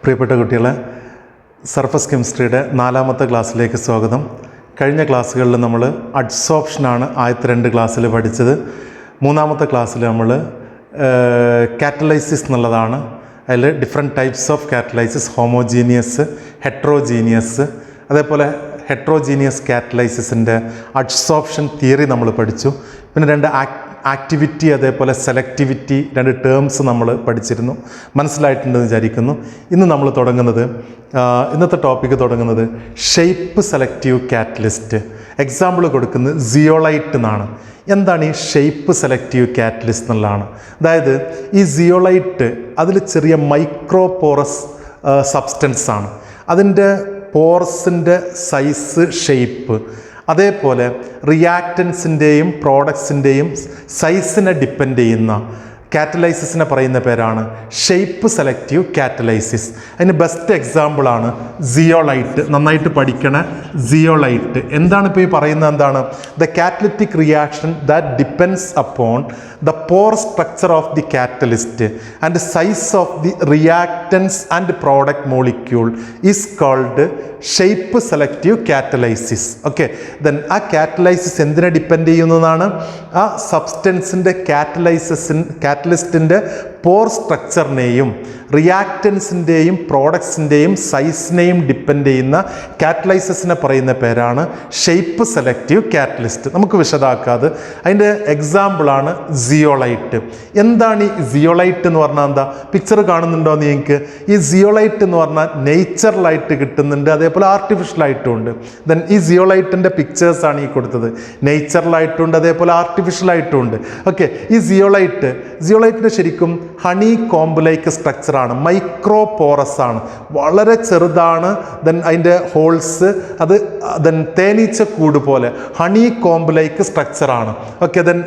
പ്രിയപ്പെട്ട കുട്ടികളെ, സർഫസ് കെമിസ്ട്രിയുടെ 4ാമത്തെ ക്ലാസ്സിലേക്ക് സ്വാഗതം. കഴിഞ്ഞ ക്ലാസ്സുകളിൽ നമ്മൾ അഡ്സോപ്ഷനാണ് ആദ്യത്തെ 2 ക്ലാസ്സിൽ പഠിച്ചത്. 3ാമത്തെ ക്ലാസ്സിൽ നമ്മൾ കാറ്റലൈസിസ് എന്നുള്ളതാണ്. അതിൽ different types of കാറ്റലൈസിസ്, homogeneous, heterogeneous, അതേപോലെ ഹെട്രോജീനിയസ് കാറ്റലൈസിസിൻ്റെ അഡ്സോപ്ഷൻ തിയറി നമ്മൾ പഠിച്ചു. പിന്നെ 2 ആക്ടിവിറ്റി അതേപോലെ സെലക്ടിവിറ്റി 2 ടേംസ് നമ്മൾ പഠിച്ചിരുന്നു. മനസ്സിലായിട്ടുണ്ടെന്ന് വിചാരിക്കുന്നു. ഇന്ന് നമ്മൾ ഇന്നത്തെ ടോപ്പിക്ക് തുടങ്ങുന്നത് ഷേപ്പ് സെലക്റ്റീവ് കാറ്റലിസ്റ്റ്. എക്സാമ്പിൾ കൊടുക്കുന്നത് സിയോളൈറ്റ് എന്നാണ്. എന്താണ് ഈ ഷേപ്പ് സെലക്റ്റീവ് കാറ്റലിസ്റ്റ് എന്നുള്ളതാണ്. അതായത് ഈ സിയോളൈറ്റ് അതിൽ ചെറിയ മൈക്രോപോറസ് സബ്സ്റ്റൻസ് ആണ്. അതിൻ്റെ പോർസിൻ്റെ സൈസ്, ഷേപ്പ്, അതേപോലെ റിയാക്റ്റൻസിൻ്റെയും പ്രോഡക്ട്സിൻ്റെയും സൈസിനെ ഡിപ്പെൻഡ് ചെയ്യുന്ന കാറ്റലൈസിസിനെ പറയുന്ന പേരാണ് ഷേപ്പ് സെലക്റ്റീവ് കാറ്റലൈസിസ്. അതിന് ബെസ്റ്റ് എക്സാമ്പിളാണ് സിയോളൈറ്റ്. നന്നായിട്ട് പഠിക്കണ സിയോളൈറ്റ്. എന്താണ് ഇപ്പോൾ ഈ പറയുന്നത്? എന്താണ്? The catalytic reaction that depends upon the pore structure of the catalyst and size of the reactants and product molecule is called shape selective catalysis. Okay, then ആ കാറ്റലൈസിസ് എന്തിനെ ഡിപ്പെൻഡ് ചെയ്യുന്നതാണ്? ആ സബ്സ്റ്റൻസിൻ്റെ കാറ്റലിസ്റ്റിൻ്റെ പോർ സ്ട്രക്ചറിനെയും റിയാക്റ്റൻസിൻ്റെയും പ്രോഡക്ട്സിൻ്റെയും സൈസിനെയും ഡിപ്പെൻഡ് ചെയ്യുന്ന കാറ്റലൈസിസിനെ പറയുന്ന പേരാണ് ഷേപ്പ് സെലക്റ്റീവ് കാറ്റലിസ്റ്റ്. നമുക്ക് വിശദമാക്കാതെ അതിൻ്റെ എക്സാമ്പിളാണ് സിയോളൈറ്റ്. എന്താണ് ഈ സിയോളൈറ്റ് എന്ന് പറഞ്ഞാൽ? എന്താ പിക്ചർ കാണുന്നുണ്ടോ നിങ്ങൾക്ക്? ഈ സിയോളൈറ്റ് എന്ന് പറഞ്ഞാൽ നേച്ചറലായിട്ട് കിട്ടുന്നുണ്ട്, അതേപോലെ ആർട്ടിഫിഷ്യലായിട്ടും ഉണ്ട്. ദെൻ ഈ സിയോളൈറ്റിൻ്റെ പിക്ചേഴ്സാണ് ഈ കൊടുത്തത്. നേച്ചറലായിട്ടുണ്ട്, അതേപോലെ ആർട്ടിഫിഷ്യലായിട്ടും ഉണ്ട്. ഓക്കെ, ഈ സിയോളൈറ്റിൻ്റെ ശരിക്കും ഹണി കോംബ് ലൈക്ക് സ്ട്രക്ചറാണ്. മൈക്രോ പോറസ് ആണ്, വളരെ ചെറുതാണ്. ദെൻ അതിൻ്റെ ഹോൾസ് ദെൻ തേനീച്ച കൂട് പോലെ ഹണി കോംബ് ലൈക്ക് സ്ട്രക്ചറാണ്. Okay, then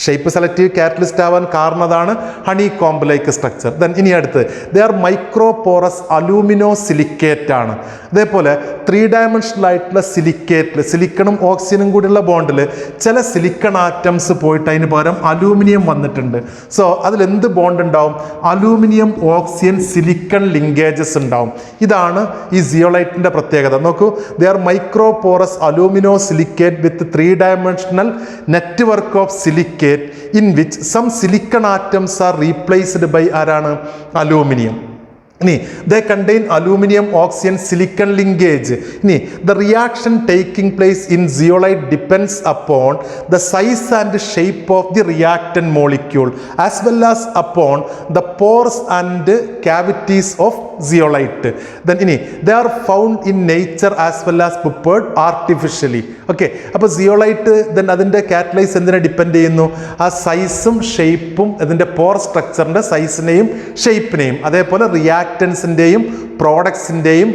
shape selective catalyst ആവാൻ കാരണം അതാണ്, honeycomb like structure. Then ഇനി അടുത്ത് they are microporous aluminosilicate ആണ്. അതേപോലെ 3 ഡയമെൻഷണൽ ആയിട്ടുള്ള സിലിക്കേറ്റിൽ സിലിക്കണും ഓക്സിജനും കൂടിയുള്ള ബോണ്ടിൽ ചില സിലിക്കൺ ആറ്റംസ് പോയിട്ട് അതിന് പകരം അലൂമിനിയം വന്നിട്ടുണ്ട്. സോ അതിലെന്ത് ബോണ്ട് ഉണ്ടാവും? അലൂമിനിയം ഓക്സിജൻ സിലിക്കൺ ലിങ്കേജസ് ഉണ്ടാവും. ഇതാണ് ഈ സിയോളൈറ്റിൻ്റെ പ്രത്യേകത. നോക്കൂ, they are microporous aluminosilicate with 3 dimensional network of silicate in which some silicon atoms are replaced by ആരാണ്? അലൂമിനിയം. ഇനി they contain aluminum oxygen silicon linkage. ഇനി the reaction taking place in zeolite depends upon the size and shape of the reactant molecule as well as upon the pores and cavities of zeolite. Then ഇനി they are found in nature as well as prepared artificially. Okay, അപ്പോൾ zeolite then അതിൻ്റെ catalyse എന്തിനെ depend ചെയ്യുന്നു? ആ സൈസും ഷേപ്പും, അതിൻ്റെ പോർ സ്ട്രക്ചറിൻ്റെ സൈസിനെയും ഷേപ്പിനെയും, അതേപോലെ റിയാക്റ്റൻസിൻ്റെയും പ്രോഡക്ട്സിൻ്റെയും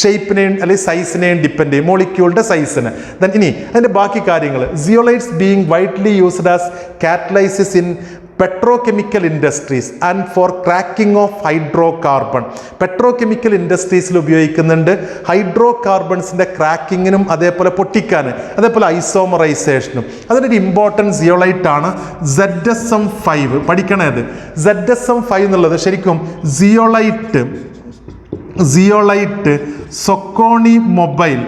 ഷേപ്പിനെയും അല്ലെങ്കിൽ സൈസിനെയും ഡിപ്പെൻഡ് ചെയ്യും, മോളിക്യൂളിൻ്റെ സൈസിന്. ദെൻ ഇനി അതിൻ്റെ ബാക്കി കാര്യങ്ങൾ. Zeolites being widely used as catalysis in petrochemical industries and for cracking of hydrocarbon. Petrochemical ഇൻഡസ്ട്രീസിൽ ഉപയോഗിക്കുന്നുണ്ട് ഹൈഡ്രോ കാർബൺസിൻ്റെ ക്രാക്കിങ്ങിനും അതേപോലെ പൊട്ടിക്കാനും, അതേപോലെ ഐസോമറൈസേഷനും. അതിനൊരു ഇമ്പോർട്ടൻറ്റ് സിയോളൈറ്റ് ആണ് ZSM5. പഠിക്കണത് ZSM5 എന്നുള്ളത് ശരിക്കും സിയോളൈറ്റ് സൊക്കോണി മൊബൈൽ.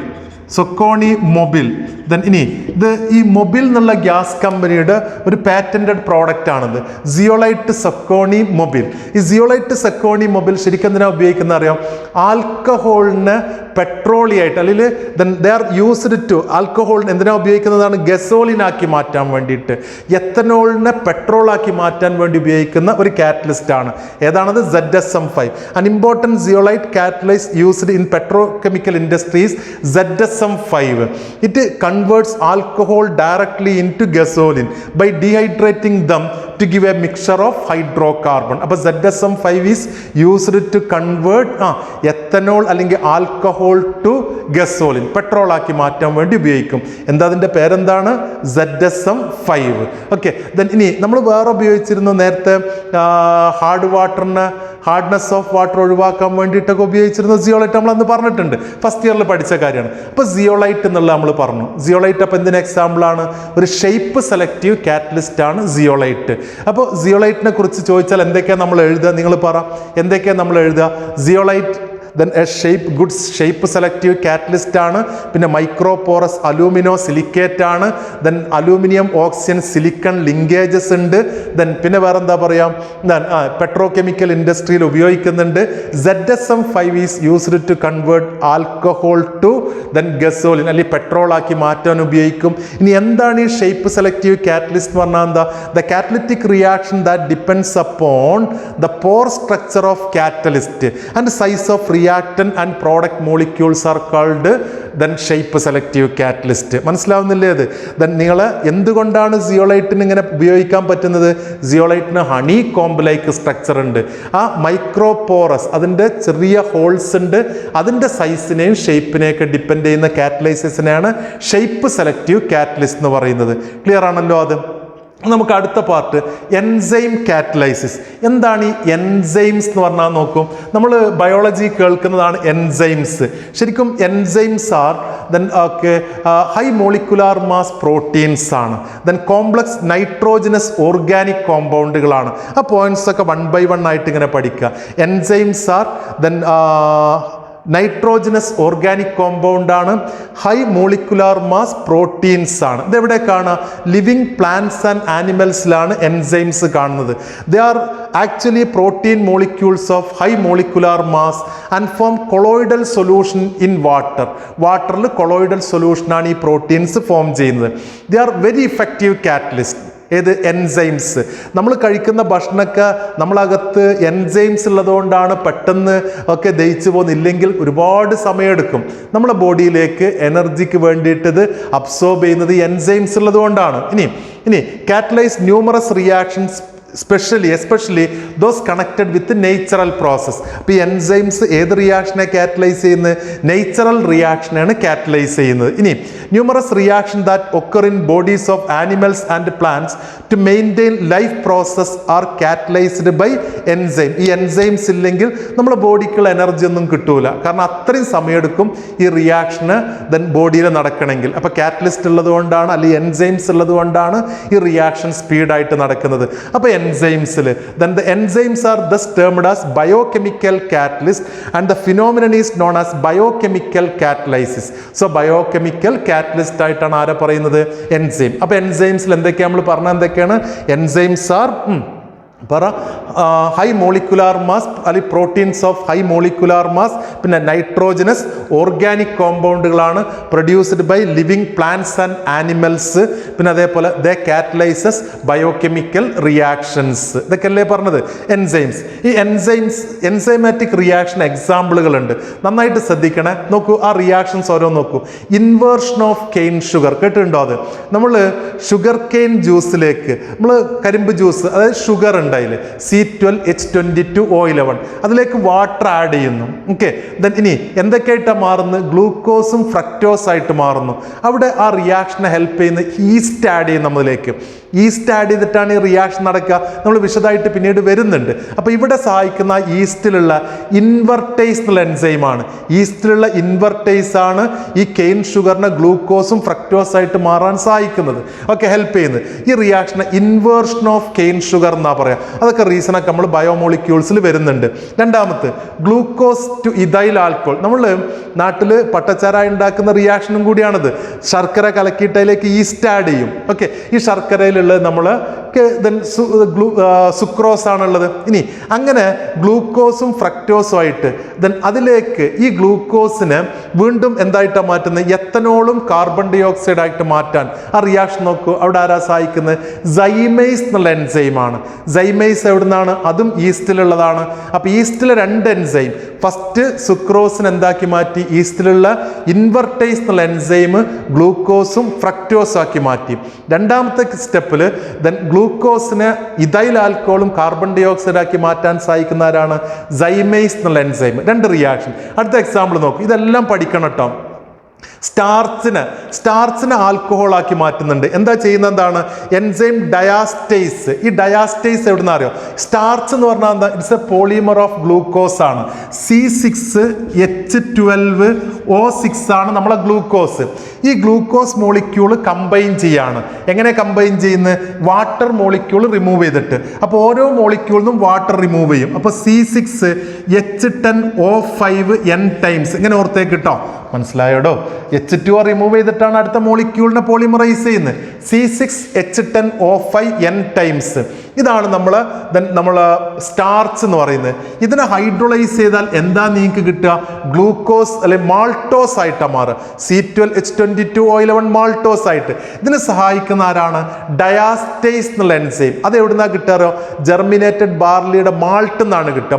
ദെൻ ഇനി ഇത് ഈ മൊബൈൽ എന്നുള്ള ഗ്യാസ് കമ്പനിയുടെ ഒരു പാറ്റന്റഡ് പ്രോഡക്റ്റ് ആണിത്, സിയോളൈറ്റ് സൊക്കോണി മൊബൈൽ. ഈ സിയോളൈറ്റ് സൊക്കോണി മൊബൈൽ ശരിക്കും എന്തിനാണ് ഉപയോഗിക്കുന്നത് അറിയാം? ആൽക്കഹോളിന് പെട്രോളിയായിട്ട് അല്ലെങ്കിൽ ദേ ആർ യൂസ്ഡ് ടു ആൽക്കഹോളിന് എന്തിനാണ് ഉപയോഗിക്കുന്നതാണ്? ഗസോലിനാക്കി മാറ്റാൻ വേണ്ടിയിട്ട്, എത്തനോളിനെ പെട്രോളാക്കി മാറ്റാൻ വേണ്ടി ഉപയോഗിക്കുന്ന ഒരു കാറ്റലിസ്റ്റ് ആണ്. ഏതാണത്? ZSM5. An important zeolite catalyst used in petrochemical industries, ZSM5. It converts alcohol directly into gasoline by dehydrating them to give a mixture of hydrocarbon. അപ്പോൾ ZSM5 is used to convert ethanol അല്ലെങ്കിൽ alcohol to gasoline, petrol ആക്കി മാറ്റാൻ വേണ്ടി ഉപയോഗിക്കും. എന്താ അതിൻ്റെ പേരെന്താണ്? ZSM5. Okay, then ഇനി നമ്മൾ വേറെ ഉപയോഗിച്ചിരുന്നു നേരത്തെ ഹാർഡ്നെസ് ഓഫ് വാട്ടർ ഒഴിവാക്കാൻ വേണ്ടിയിട്ടൊക്കെ ഉപയോഗിച്ചിരുന്ന സിയോളൈറ്റ് നമ്മൾ അന്ന് പറഞ്ഞിട്ടുണ്ട്, ഫസ്റ്റ് ഇയറിൽ പഠിച്ച കാര്യമാണ്. അപ്പോൾ സിയോളൈറ്റ് എന്നുള്ള നമ്മൾ പറഞ്ഞു. സിയോളൈറ്റ് അപ്പോൾ എന്തിന് എക്സാമ്പിളാണ്? ഒരു ഷേപ്പ് സെലക്റ്റീവ് കാറ്റലിസ്റ്റ് ആണ് സിയോളൈറ്റ്. അപ്പോൾ സിയോളൈറ്റിനെ കുറിച്ച് ചോദിച്ചാൽ എന്തൊക്കെയാണ് നമ്മൾ എഴുതുക? നിങ്ങൾ പറ, എന്തൊക്കെയാണ് നമ്മൾ എഴുതുക? Zeolite then a good shape selective catalyst ആണ്. പിന്നെ മൈക്രോപോറസ് അലൂമിനോ സിലിക്കേറ്റ് ആണ്. then aluminium oxygen silicon linkages ഉണ്ട്. then പിന്നെ വേറെ എന്താ പറയാം, പെട്രോകെമിക്കൽ ഇൻഡസ്ട്രിയിൽ ഉപയോഗിക്കുന്നുണ്ട്. ZSM5 is used to convert alcohol to then gasoline അല്ലെങ്കിൽ പെട്രോൾ ആക്കി മാറ്റാൻ ഉപയോഗിക്കും. ഇനി എന്താണ് ഈ ഷേപ്പ് സെലക്റ്റീവ് കാറ്റലിസ്റ്റ് എന്ന് പറഞ്ഞാൽ എന്താ? The catalytic reaction that depends upon the pore structure of catalyst and size of reactant and product molecules are called then shape selective catalyst. മനസ്സിലാവുന്നില്ലേ അത്? then നിങ്ങൾ എന്തുകൊണ്ടാണ് സിയോളൈറ്റിന് ഇങ്ങനെ ഉപയോഗിക്കാൻ പറ്റുന്നത്? സിയോളൈറ്റിന് ഹണി കോംബ് ലൈക്ക് സ്ട്രക്ചർ ഉണ്ട്. ആ മൈക്രോപോറസ് അതിൻ്റെ ചെറിയ ഹോൾസ് ഉണ്ട്. അതിൻ്റെ സൈസിനെയും ഷേപ്പിനെയൊക്കെ ഡിപ്പെൻഡ് ചെയ്യുന്ന കാറ്റലൈസിസിനെയാണ് ഷേപ്പ് സെലക്റ്റീവ് കാറ്റലിസ്റ്റ് എന്ന് പറയുന്നത്. ക്ലിയർ ആണല്ലോ അത്? നമുക്ക് അടുത്ത പാർട്ട് എൻസൈം കാറ്റലൈസിസ്. എന്താണ് ഈ എൻസൈംസ് എന്ന് പറഞ്ഞാൽ നോക്കും, നമ്മൾ ബയോളജി കേൾക്കുന്നതാണ് എൻസൈംസ്. ശരിക്കും enzymes are then high molecular mass proteins ആണ്. ദെൻ കോംപ്ലക്സ് നൈട്രോജനസ് ഓർഗാനിക് കോമ്പൗണ്ടുകളാണ്. ആ പോയിന്റ്സ് ഒക്കെ 1 by 1 ആയിട്ട് ഇങ്ങനെ പഠിക്കുക. Enzymes are then nitrogenous organic compound ആണ്. ഹൈ മോളിക്കുലാർ മാസ് പ്രോട്ടീൻസ് ആണ്. ഇതെവിടെ കാണുക? ലിവിങ് പ്ലാന്റ്സ് ആൻഡ് ആനിമൽസിലാണ് എൻസൈംസ് കാണുന്നത്. They are actually protein molecules of high molecular mass and form colloidal solution in water. വാട്ടറിൽ കൊളോയിഡൽ സൊല്യൂഷനാണ് ഈ പ്രോട്ടീൻസ് ഫോം ചെയ്യുന്നത്. They are very effective catalyst. ഏത്? എൻസൈംസ്. നമ്മൾ കഴിക്കുന്ന ഭക്ഷണമൊക്കെ നമ്മളകത്ത് എൻസൈംസ് ഉള്ളതുകൊണ്ടാണ് പെട്ടെന്ന് ഒക്കെ ദഹിച്ചു പോകുന്നില്ലെങ്കിൽ ഒരുപാട് സമയമെടുക്കും. നമ്മളെ ബോഡിയിലേക്ക് എനർജിക്ക് വേണ്ടിയിട്ട് ഇത് അബ്സോർബ് ചെയ്യുന്നത് എൻസൈംസ് ഉള്ളതുകൊണ്ടാണ്. ഇനി catalyse numerous reactions especially those connected with natural process. അപ്പോൾ ഈ എൻസൈംസ് ഏത് റിയാക്ഷനെ കാറ്റലൈസ് ചെയ്യുന്നത്? നേച്ചുറൽ റിയാക്ഷനാണ് കാറ്റലൈസ് ചെയ്യുന്നത്. ഇനി numerous reaction that occur in bodies of animals and plants to maintain life process are catalysed by enzyme. ഈ enzymes ഇല്ലെങ്കിൽ നമ്മുടെ ബോഡിക്കുള്ള എനർജി ഒന്നും കിട്ടൂല. കാരണം അത്രയും സമയമെടുക്കും ഈ റിയാക്ഷന് ദെൻ ബോഡിയിൽ നടക്കണമെങ്കിൽ. അപ്പോൾ കാറ്റലിസ്റ്റ് ഉള്ളത് കൊണ്ടാണ്, അല്ലെങ്കിൽ എൻസൈംസ് ഉള്ളത് കൊണ്ടാണ് ഈ റിയാക്ഷൻ സ്പീഡായിട്ട് നടക്കുന്നത്. അപ്പോൾ enzymes. Then the enzymes are thus termed as biochemical catalyst and the phenomenon is known as biochemical catalysis. So biochemical catalyst ആയിട്ടാണ് ആരെ പറയുന്നത്? എൻസൈം. അപ്പോൾ എൻസൈംസിൽ എന്തൊക്കെയാണ് നമ്മൾ പറഞ്ഞാൽ എന്തൊക്കെയാണ്? എൻസൈംസ് ആർ പറ ഹൈ മോളിക്കുലാർ മാസ് അല്ലെങ്കിൽ proteins of high molecular mass, പിന്നെ നൈട്രോജനസ് ഓർഗാനിക് കോമ്പൗണ്ടുകളാണ് produced by living plants and animals. പിന്നെ അതേപോലെ ദ കാറ്റലൈസസ് ബയോകെമിക്കൽ റിയാക്ഷൻസ്. ഇതൊക്കെ അല്ലേ പറഞ്ഞത് എൻസൈംസ്. ഈ എൻസൈമാറ്റിക് റിയാക്ഷൻ എക്സാമ്പിളുകളുണ്ട്, നന്നായിട്ട് ശ്രദ്ധിക്കണേ. നോക്കൂ ആ റിയാക്ഷൻസ് ഓരോ നോക്കൂ. ഇൻവേർഷൻ ഓഫ് കെയിൻ ഷുഗർ കേട്ടിട്ടുണ്ടോ? അത് നമ്മൾ ഷുഗർ കെയിൻ ജ്യൂസിലേക്ക് നമ്മൾ കരിമ്പ് ജ്യൂസ്, അതായത് ഷുഗർ ഉണ്ട് അതിൽ C12H22O11, അതിലേക്ക് വാട്ടർ ആഡ് ചെയ്യുന്നു. ഓക്കെ, ദെൻ ഇനി എന്തൊക്കെയായിട്ടാണ് മാറുന്നത്? ഗ്ലൂക്കോസും ഫ്രക്ടോസ് ആയിട്ട് മാറുന്നു. അവിടെ ആ റിയാക്ഷനെ ഹെൽപ്പ് ചെയ്യുന്ന ഈസ്റ്റ് ആഡ് ചെയ്യും നമ്മളിലേക്ക്. ഈസ്റ്റ് ആഡ് ചെയ്തിട്ടാണ് ഈ റിയാക്ഷൻ നടക്കുക. നമ്മൾ വിശദമായിട്ട് പിന്നീട് വരുന്നുണ്ട്. അപ്പോൾ ഇവിടെ സഹായിക്കുന്ന ഈസ്റ്റിലുള്ള ഇൻവെർട്ടേസ് എന്നുള്ള എൻസൈമാണ്. ഈസ്റ്റിലുള്ള ഇൻവെർട്ടേസ് ആണ് ഈ കെയിൻ ഷുഗറിനെ ഗ്ലൂക്കോസും ഫ്രക്ടോസ് ആയിട്ട് മാറാൻ സഹായിക്കുന്നത്. ഓക്കെ, ഹെൽപ്പ് ചെയ്യുന്നത്. ഈ റിയാക്ഷനെ ഇൻവേർഷൻ ഓഫ് കെയിൻ ഷുഗർ എന്നാ പറയാം. അതൊക്കെ റീസണൊക്കെ നമ്മൾ ബയോമോളിക്യൂൾസിൽ വരുന്നുണ്ട്. രണ്ടാമത്തെ ഗ്ലൂക്കോസ് ടു ഇഥൈൽ ആൽക്കോൾ. നമ്മൾ നാട്ടിൽ പട്ടച്ചാരായി ഉണ്ടാക്കുന്ന റിയാക്ഷനും കൂടിയാണിത്. ശർക്കര കലക്കിയിട്ട് അതിലേക്ക് ഈസ്റ്റ് ആഡ് ചെയ്യും. ഓക്കെ, ഈ ശർക്കരയിലുള്ളത് നമ്മൾ സുക്രോസ് ആണുള്ളത്. ഇനി അങ്ങനെ ഗ്ലൂക്കോസും ഫ്രക്ടോസും ആയിട്ട് ദെൻ അതിലേക്ക് ഈ ഗ്ലൂക്കോസിനെ വീണ്ടും എന്തായിട്ടാണ് മാറ്റുന്നത്? എത്തനോളും കാർബൺ ഡൈ ഓക്സൈഡ് ആയിട്ട് മാറ്റാൻ ആ റിയാക്ഷൻ നോക്കൂ. അവിടെ ആരാ സഹായിക്കുന്നത്? സൈമേസ് എന്നുള്ള എൻസൈമാണ്. സൈമേസ് എവിടെ നിന്നാണ്? അതും ഈസ്റ്റിലുള്ളതാണ്. അപ്പോൾ ഈസ്റ്റിലെ രണ്ട് എൻസൈം, ഫസ്റ്റ് സുക്രോസിന് എന്താക്കി മാറ്റി? ഈസ്റ്റിലുള്ള ഇൻവെർട്ടേസ് എന്നുള്ള എൻസൈം ഗ്ലൂക്കോസും ഫ്രക്ടോസും ആക്കി മാറ്റി. രണ്ടാമത്തെ സ്റ്റെപ്പിൽ ദെൻ ഗ്ലൂക്കോസിനെ ഇഥൈൽ ആൽക്കോളും കാർബൺ ഡൈ ഓക്സൈഡ് ആക്കി മാറ്റാൻ സഹായിക്കുന്ന ആരാണ്? സൈമേസ് എന്നുള്ള എൻസൈം. രണ്ട് റിയാക്ഷൻ. അടുത്ത എക്സാമ്പിൾ നോക്കും. ഇതെല്ലാം പഠിക്കണം കേട്ടോ. സ്റ്റാർച്ചിനെ ആൽക്കഹോൾ ആക്കി മാറ്റുന്നുണ്ട്. എന്താ ചെയ്യുന്നത്? എന്താണ് എൻസൈം ഡയാസ്റ്റേസ്. ഈ ഡയാസ്റ്റേസ് എവിടുന്ന് അറിയോ? സ്റ്റാർച്ച് എന്ന് പറഞ്ഞാൽ എന്താ? It's A polymer of glucose ആണ്. C6H12O6 ആണ് നമ്മളെ ഗ്ലൂക്കോസ്. ഈ ഗ്ലൂക്കോസ് മോളിക്യൂൾ കമ്പൈൻ ചെയ്യാണ്. എങ്ങനെ കമ്പൈൻ ചെയ്യുന്നത്? വാട്ടർ മോളിക്യൂൾ റിമൂവ് ചെയ്തിട്ട്. അപ്പോൾ ഓരോ മോളിക്യൂളിനും വാട്ടർ റിമൂവ് ചെയ്യും. അപ്പോൾ C6H10O5N ടൈംസ്. ഇങ്ങനെ ഓർത്തേക്ക് കേട്ടോ. മനസ്സിലായോടോ? H2O റിമൂവ് ചെയ്തിട്ടാണ് അടുത്ത മോളിക്യൂളിനെ പോളിമറൈസ് ചെയ്യുന്നത്. C6H10O5N times. ഇതാണ് നമ്മൾ സ്റ്റാർച്ച് എന്ന് പറയുന്നത്. ഇതിനെ ഹൈഡ്രോളൈസ് ചെയ്താൽ എന്താ നിങ്ങൾക്ക് കിട്ടുക? ഗ്ലൂക്കോസ് അല്ലെ മാൾട്ടോസ് ആയിട്ടാണ് മാറുക. C12H22O11 മാൾട്ടോസ് ആയിട്ട്. ഇതിനെ സഹായിക്കുന്ന ആരാണ്? ഡയാസ്റ്റേസ് എന്നുള്ള എൻസൈം. അത് എവിടുന്നാ കിട്ടാറോ? ജെർമിനേറ്റഡ് ബാർലിയുടെ മാൾട്ട് എന്നാണ് കിട്ടുക.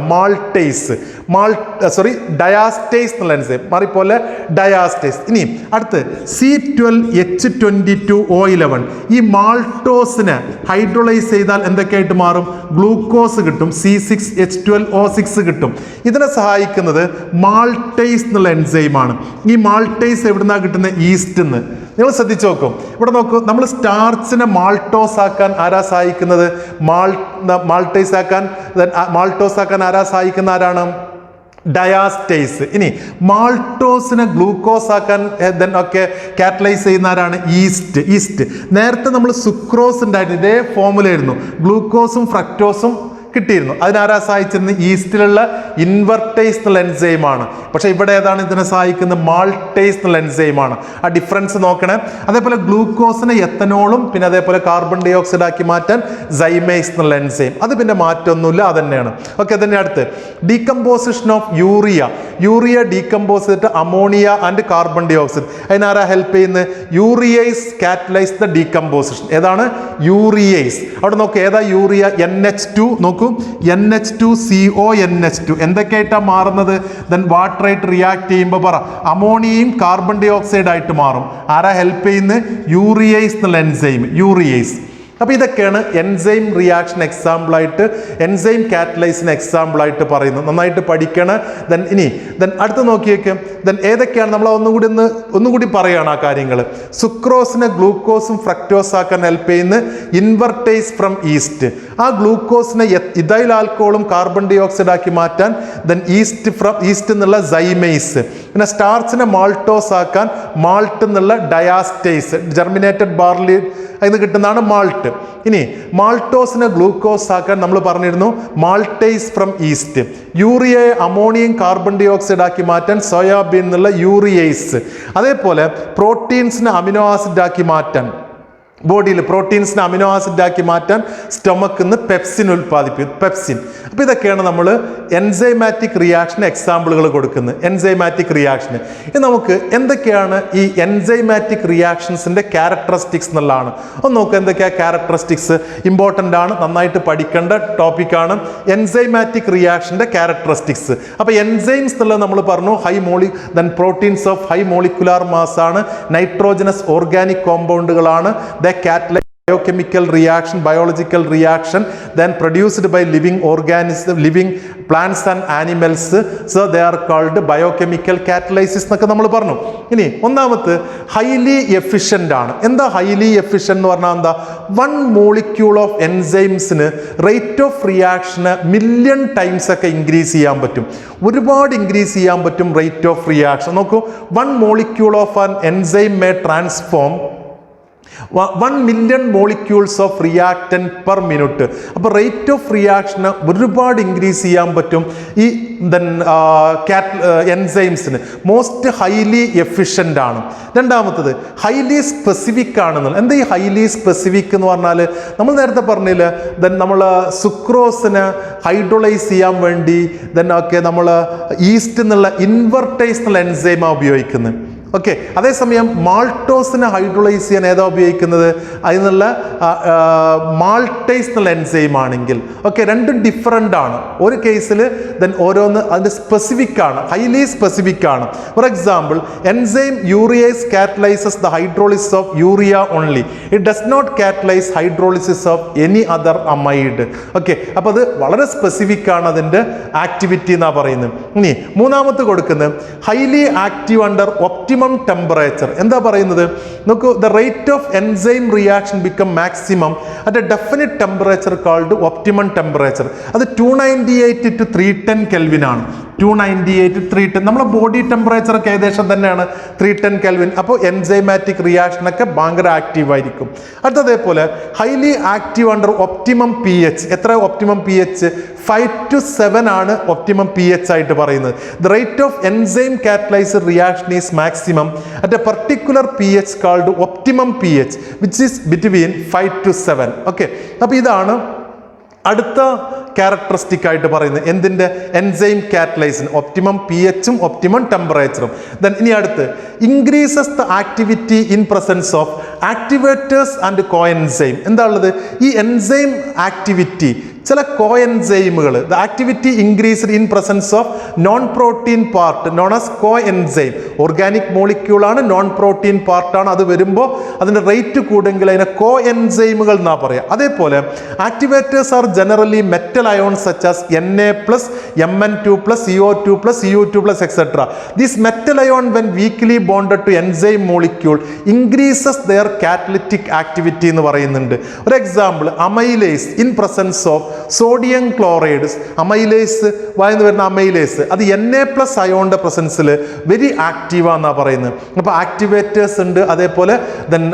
ഡയാസ്റ്റേസ് എന്നുള്ള എൻസൈം മാറിപ്പോലെ ഡയാസ്റ്റേസ്. ഇനി അടുത്ത് C12H22O11. ഈ മാൾട്ടോസിനെ ഹൈഡ്രോളൈസ് ചെയ്താൽ എന്തൊക്കെയായിട്ട് മാറും? ഗ്ലൂക്കോസ് കിട്ടും. C6H12O6 കിട്ടും. ഇതിനെ സഹായിക്കുന്നത് മാൾട്ടേസ് എന്നുള്ള എൻസൈമാണ്. ഈ മാൾട്ടേസ് എവിടുന്നാണ് കിട്ടുന്നത്? ഈസ്റ്റ് നിന്ന്. നിങ്ങൾ ശ്രദ്ധിച്ചു നോക്കും. ഇവിടെ നോക്കൂ, നമ്മൾ സ്റ്റാർച്ചിനെ മാൾട്ടോസ് ആക്കാൻ ആരാ സഹായിക്കുന്നത്? മാൾട്ടോസ് ആക്കാൻ ആരാ സഹായിക്കുന്ന ആരാണ്? ഡയാസ്റ്റേസ്. ഇനി മാൾട്ടോസിനെ ഗ്ലൂക്കോസ് ആക്കാൻ ഒക്കെ കാറ്റലൈസ് ചെയ്യുന്ന ആരാണ്? ഈസ്റ്റ്. നേരത്തെ നമ്മൾ സുക്രോസ് ഉണ്ടായിരുന്നു, ഇതേ ഫോമുലായിരുന്നു. ഗ്ലൂക്കോസും ഫ്രക്ടോസും കിട്ടിയിരുന്നു. അതിനാരാ സഹായിച്ചിരുന്നത്? ഈസ്റ്റിലുള്ള ഇൻവെർട്ടേസ് എന്നുള്ള എൻസൈമാണ്. പക്ഷെ ഇവിടെ ഏതാണ് ഇതിനെ സഹായിക്കുന്നത്? മാൾട്ടേസ് എന്നുള്ള എൻസൈമാണ്. ആ ഡിഫറൻസ് നോക്കണേ. അതേപോലെ ഗ്ലൂക്കോസിനെ എത്തനോളും പിന്നെ അതേപോലെ കാർബൺ ഡൈ ഓക്സൈഡ് ആക്കി മാറ്റാൻ സൈമേസ് എന്നുള്ള എൻസൈം. അത് പിന്നെ മാറ്റമൊന്നുമില്ല, അത് തന്നെയാണ്. ഓക്കെ, അതിൻ്റെ അടുത്ത് ഡീകമ്പോസിഷൻ ഓഫ് യൂറിയ ഡീകമ്പോസ് ചെയ്തിട്ട് ammonia and carbon dioxide. അതിനാരാ ഹെൽപ്പ് ചെയ്യുന്നത്? Urease catalyse the decomposition. ഏതാണ്? യൂറിയേസ്. അവിടെ നോക്കൂ, ഏതാ യൂറിയ? NH2 നോക്കൂ, NH2CONH2 എന്തൊക്കെയായിട്ടാണ് മാറുന്നത്? വാട്ടർ ആയിട്ട് റിയാക്ട് ചെയ്യുമ്പോൾ പറ അമോണിയയും കാർബൺ ഡൈ ഓക്സൈഡ് ആയിട്ട് മാറും. ആരാ ഹെൽപ്പ് ചെയ്യുന്നത്? യൂറിയേസ് എന്നുള്ള എൻസൈം, യൂറിയേസ്. അപ്പോൾ ഇതൊക്കെയാണ് എൻസൈം റിയാക്ഷൻ എക്സാമ്പിളായിട്ട്, എൻസൈം കാറ്റലൈസിന് എക്സാമ്പിളായിട്ട് പറയുന്നത്. നന്നായിട്ട് പഠിക്കണം. ഇനി അടുത്ത് നോക്കിയേക്ക്. ഏതൊക്കെയാണ് നമ്മൾ ഒന്നുകൂടി പറയുകയാണ് ആ കാര്യങ്ങൾ. സുക്രോസിനെ ഗ്ലൂക്കോസും ഫ്രക്ടോസ് ആക്കാൻ ഹെൽപ്പ് ചെയ്യുന്ന ഇൻവെർട്ടേസ് ഫ്രം ഈസ്റ്റ്. ആ ഗ്ലൂക്കോസിനെ ഇഥൈൽ ആൽക്കഹോളും കാർബൺ ഡൈ ഓക്സൈഡ് ആക്കി മാറ്റാൻ ഈസ്റ്റ് എന്നുള്ള സൈമേസ്. പിന്നെ സ്റ്റാർച്ചിനെ മാൾട്ടോസ് ആക്കാൻ മാൾട്ട് എന്നുള്ള ഡയാസ്റ്റേസ്. ജെർമിനേറ്റഡ് ബാർലി അതിന് കിട്ടുന്നതാണ് മാൾട്ട്. ഇനി മാൾട്ടോസിനെ ഗ്ലൂക്കോസ് ആക്കാൻ നമ്മൾ പറഞ്ഞിരുന്നു മാൾട്ടേസ് ഫ്രം ഈസ്റ്റ്. യൂറിയയെ അമോണിയം കാർബൺ ഡൈ ഓക്സൈഡ് ആക്കി മാറ്റാൻ സോയാബീൻ എന്നുള്ള യൂറിയേസ്. അതേപോലെ പ്രോട്ടീൻസിനെ അമിനോ ആസിഡ് ആക്കി മാറ്റാൻ, ബോഡിയിൽ പ്രോട്ടീൻസിനെ അമിനോ ആസിഡ് ആക്കി മാറ്റാൻ സ്റ്റൊമക്കിൽ നിന്ന് പെപ്സിൻ ഉൽപ്പാദിപ്പിക്കും, പെപ്സിൻ. അപ്പോൾ ഇതൊക്കെയാണ് നമ്മൾ എൻസൈമാറ്റിക് റിയാക്ഷൻ എക്സാമ്പിളുകൾ കൊടുക്കുന്നത്. എൻസൈമാറ്റിക് റിയാക്ഷന് ഇത് നമുക്ക് എന്തൊക്കെയാണ് ഈ എൻസൈമാറ്റിക് റിയാക്ഷൻസിൻ്റെ ക്യാരക്ടറിസ്റ്റിക്സ് എന്നുള്ളതാണ്. ഒന്ന് നോക്കുക, എന്തൊക്കെയാണ് ക്യാരക്ടറിസ്റ്റിക്സ്? ഇമ്പോർട്ടൻ്റ് ആണ്, നന്നായിട്ട് പഠിക്കേണ്ട ടോപ്പിക്കാണ് എൻസൈമാറ്റിക് റിയാക്ഷൻ്റെ ക്യാരക്ടറിസ്റ്റിക്സ്. അപ്പോൾ എൻസൈംസ് എന്നുള്ളത് നമ്മൾ പറഞ്ഞു proteins of high molecular mass ആണ്, നൈട്രോജനസ് ഓർഗാനിക് കോമ്പൗണ്ടുകളാണ്. Catalyze biochemical reaction, biological reaction, then produced by living plants and animals. So they are called biochemical catalysis എന്നൊക്കെ നമ്മൾ പറഞ്ഞു. ഇനി ഒന്നാമത്തെ ഹൈലി എഫിഷ്യൻ്റ് ആണ്. എന്താ ഹൈലി എഫിഷ്യൻ്റ് എന്ന് പറഞ്ഞാൽ എന്താ? 1 molecule ഓഫ് എൻസൈംസിന് റേറ്റ് ഓഫ് റിയാക്ഷന് മില്യൺ ടൈംസ് ഒക്കെ ഇൻക്രീസ് ചെയ്യാൻ പറ്റും. ഒരുപാട് ഇൻക്രീസ് ചെയ്യാൻ പറ്റും റേറ്റ് ഓഫ് റിയാക്ഷൻ. നോക്കൂ, 1 molecule of an enzyme may transform 1 million molecules of reactant per minute. അപ്പോൾ റേറ്റ് ഓഫ് റിയാക്ഷന് ഒരുപാട് ഇൻക്രീസ് ചെയ്യാൻ പറ്റും ഈ എൻസൈംസിന്. മോസ്റ്റ് ഹൈലി എഫിഷ്യൻ്റ് ആണ്. രണ്ടാമത്തത് ഹൈലി സ്പെസിഫിക് ആണെന്നുള്ളത്. എന്താ ഈ ഹൈലി സ്പെസിഫിക് എന്ന് പറഞ്ഞാൽ? നമ്മൾ നേരത്തെ പറഞ്ഞില്ല, നമ്മൾ സുക്രോസിന് ഹൈഡ്രോളൈസ് ചെയ്യാൻ വേണ്ടി നമ്മൾ ഈസ്റ്റ് എന്നുള്ള ഇൻവെർട്ടേസ് എന്നുള്ള എൻസൈമാണ് ഉപയോഗിക്കുന്നത്. ഓക്കെ, അതേസമയം മാൾട്ടോസിനെ ഹൈഡ്രോളൈസ് ചെയ്യാൻ ഏതാ ഉപയോഗിക്കുന്നത്? അതിനുള്ള മാൾട്ടേസ് എന്നുള്ള എൻസൈം ആണെങ്കിൽ ഓക്കെ, രണ്ടും ഡിഫറൻ്റ് ആണ്. ഒരു കേസിൽ ഓരോന്ന് അതിൻ്റെ സ്പെസിഫിക് ആണ്, ഹൈലി സ്പെസിഫിക് ആണ്. For example, enzyme urease catalyses the hydrolysis of urea only. It does not catalyse hydrolysis of any other amide. Okay, അപ്പോൾ അത് വളരെ സ്പെസിഫിക് ആണ് അതിൻ്റെ ആക്ടിവിറ്റി എന്നാണ് പറയുന്നത്. ഇനി മൂന്നാമത്തെ കൊടുക്കുന്നത് highly active under optimal optimum temperature. എന്താ പറയുന്നത്? നോക്കൂ, the rate of enzyme reaction become maximum at a definite temperature called optimum temperature. അത് 298 to 310 കെൽവിൻ ആണ്. 298 to 310. നമ്മുടെ ബോഡി ടെമ്പറേച്ചർ ഒക്കെ ഏകദേശം തന്നെയാണ് 310 കെൽവിൻ. അപ്പോൾ എൻസൈമാറ്റിക് റിയാക്ഷൻ ഒക്കെ ഭയങ്കര ആക്റ്റീവ് ആയിരിക്കും. അതേപോലെ highly active under optimum P H. എത്ര ഒപ്റ്റിമം പി എച്ച്? 5 to 7 ആണ് ഒപ്റ്റിമം പി എച്ച് ആയിട്ട് പറയുന്നത്. The rate of enzyme catalyser reaction is maximum at a particular P H called optimum P H which is between 5 to 7. Okay, അപ്പോൾ ഇതാണ് അടുത്ത characteristic ആയിട്ട് പറയുന്നത് എന്തിൻ്റെ? എൻസൈം കാറ്റലൈസിന് ഒപ്റ്റിമം പി എച്ചും ഒപ്റ്റിമം ടെമ്പറേച്ചറും. ദെൻ ഇനി അടുത്ത് increases the activity in presence of activators and coenzyme. എന്താ ഉള്ളത്? ഈ എൻസൈം ആക്ടിവിറ്റി ചില കോ എൻസൈമുകൾ, the activity increased in presence of non protein part non as coenzyme. Organic മോളിക്യൂളാണ്, നോൺ പ്രോട്ടീൻ പാർട്ടാണ്. അത് വരുമ്പോൾ അതിൻ്റെ റേറ്റ് കൂടുമെങ്കിൽ അതിനെ കോ എൻസൈമുകൾ എന്നാ പറയുക. അതേപോലെ activators are generally metal ions such as Na+, Mn2+, CO2+, Cu2+, etc. This metal ion when weakly bonded to enzyme molecule increases their catalytic activity എന്ന് പറയുന്നുണ്ട്. ഒരു example, amylase in presence of sodium chloride. Amylase വായന്ന് വരുന്ന amylase അത് Na+ അയോണിൻ്റെ പ്രസൻസിൽ very ആക്റ്റീവാണെന്നാണ് പറയുന്നത്. അപ്പോൾ activators ഉണ്ട്, അതേപോലെ ദെൻ